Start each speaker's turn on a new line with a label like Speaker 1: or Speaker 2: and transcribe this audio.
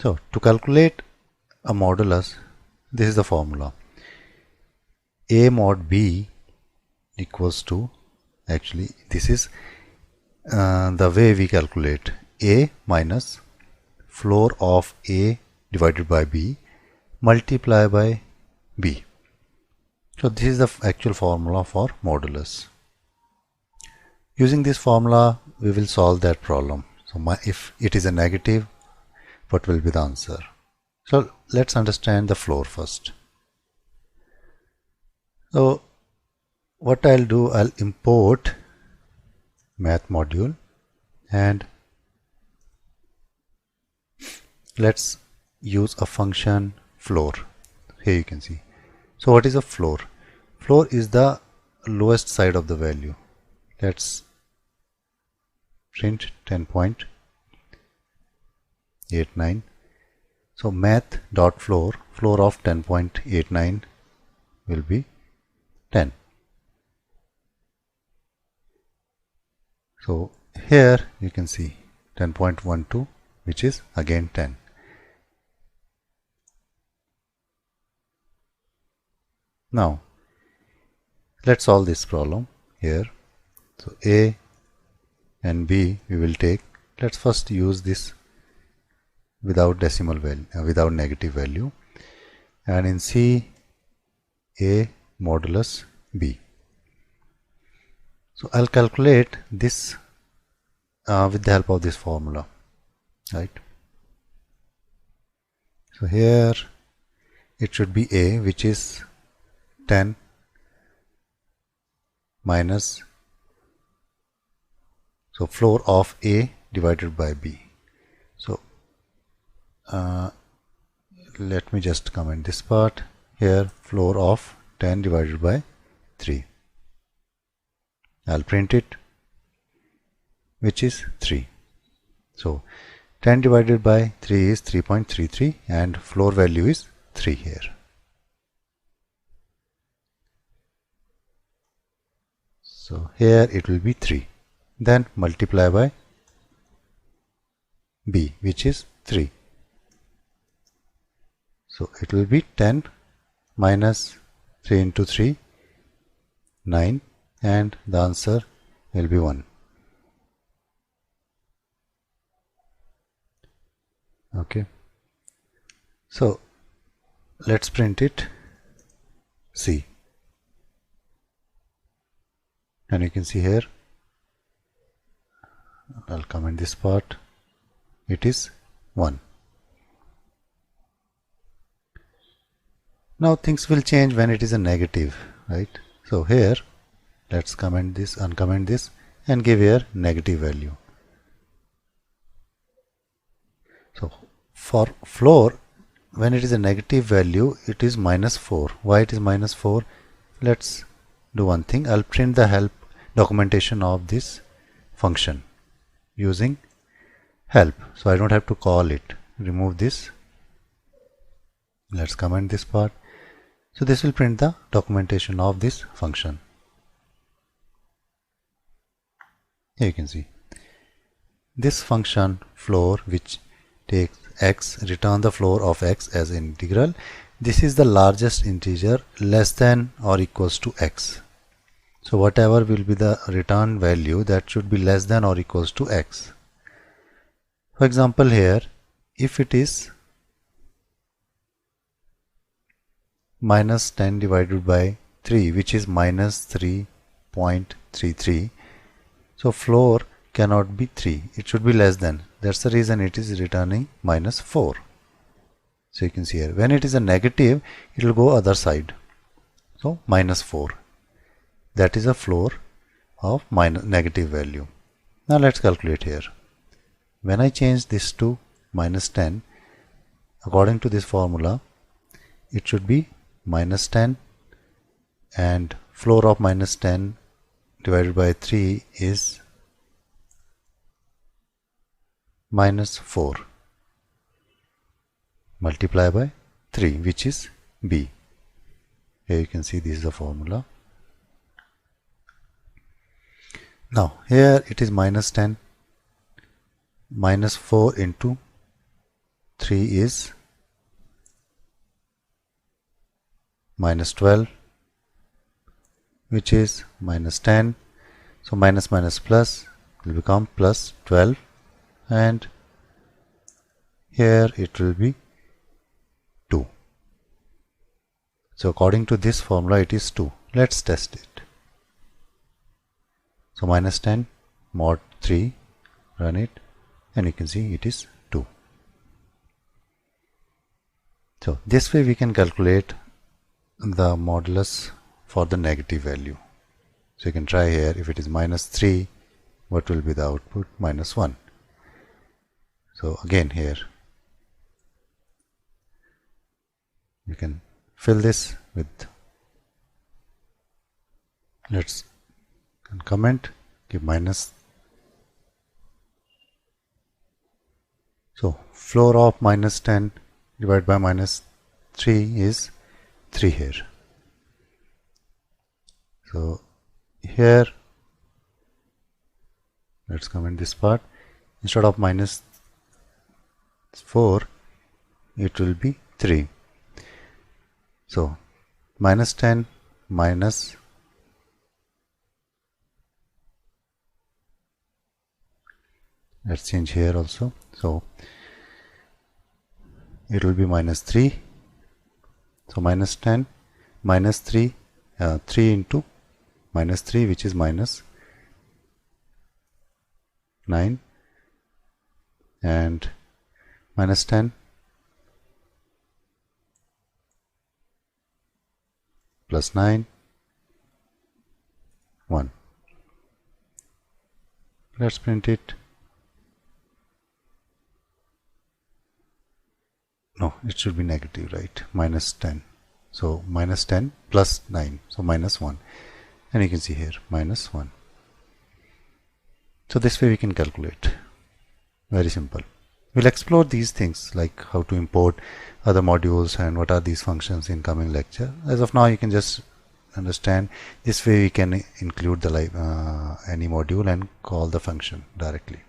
Speaker 1: So to calculate a modulus, this is the formula. A mod B equals to, actually this is the way we calculate A minus floor of A divided by B multiply by B. So this is the actual formula for modulus. Using this formula we will solve that problem. So if it is a negative, what will be the answer? So let's understand the floor first. So what I'll do, I'll import math module and let's use a function floor. Here you can see. So what is a floor? Floor is the lowest side of the value. Let's print 10.89. So math.floor, floor of 10.89 will be 10. So here you can see 10.12, which is again 10. Now let's solve this problem here. So A and B we will take. Let's first use this without decimal value, without negative value, and in C, A modulus B. So I'll calculate this with the help of this formula, right? So here it should be A, which is 10 minus, so floor of A divided by B. So let me just comment this part here, floor of 10 divided by 3. I'll print it, which is 3. So 10 divided by 3 is 3.33 and floor value is 3 here. So here it will be 3. Then multiply by B, which is 3. So it will be 10 minus 3 into 3, 9, and the answer will be 1. Okay. So let's print it C. And you can see here, I'll comment this part, it is 1. Now things will change when it is a negative, right? So here let's comment this, uncomment this, and give here negative value. So for floor, when it is a negative value, it is minus 4. Why it is minus 4? Let's do one thing. I'll print the help documentation of this function using help. So I don't have to call it. Remove this. Let's comment this part. So this will print the documentation of this function. Here you can see this function floor, which takes x, return the floor of x as integral. This is the largest integer less than or equals to x. So whatever will be the return value, that should be less than or equals to x. For example, here if it is minus 10 divided by 3, which is minus 3.33, so floor cannot be 3, it should be less than. That's the reason it is returning minus 4. So you can see here, when it is a negative, it will go other side. So minus 4. That is a floor of negative value. Now let's calculate here. When I change this to minus 10, according to this formula, it should be minus 10, and floor of minus 10 divided by 3 is minus 4. Multiply by 3, which is B. Here you can see this is the formula. Now here it is minus 10, minus 4 into 3 is minus 12, which is minus 10. So minus minus plus will become plus 12, and here it will be 2. So according to this formula it is 2. Let's test it. So minus 10 mod 3, run it, and you can see it is 2. So this way we can calculate the modulus for the negative value. So you can try here, if it is minus 3, what will be the output? Minus 1. So again here you can fill this with, let's comment, give minus. So floor of minus 10 divided by minus 3 is 3 here. So here let's comment this part. Instead of minus 4 it will be 3. So minus 10 minus, let's change here also. So it will be minus 3. So minus 10 minus 3, 3 into minus 3, which is minus 9, and minus 10 plus 9, 1. Let's print it. No, it should be negative, right? Minus 10. So minus 10 plus 9, so minus 1. And you can see here minus 1. So this way we can calculate. Very simple. We'll explore these things like how to import other modules and what are these functions in coming lecture. As of now you can just understand this way we can include the any module and call the function directly.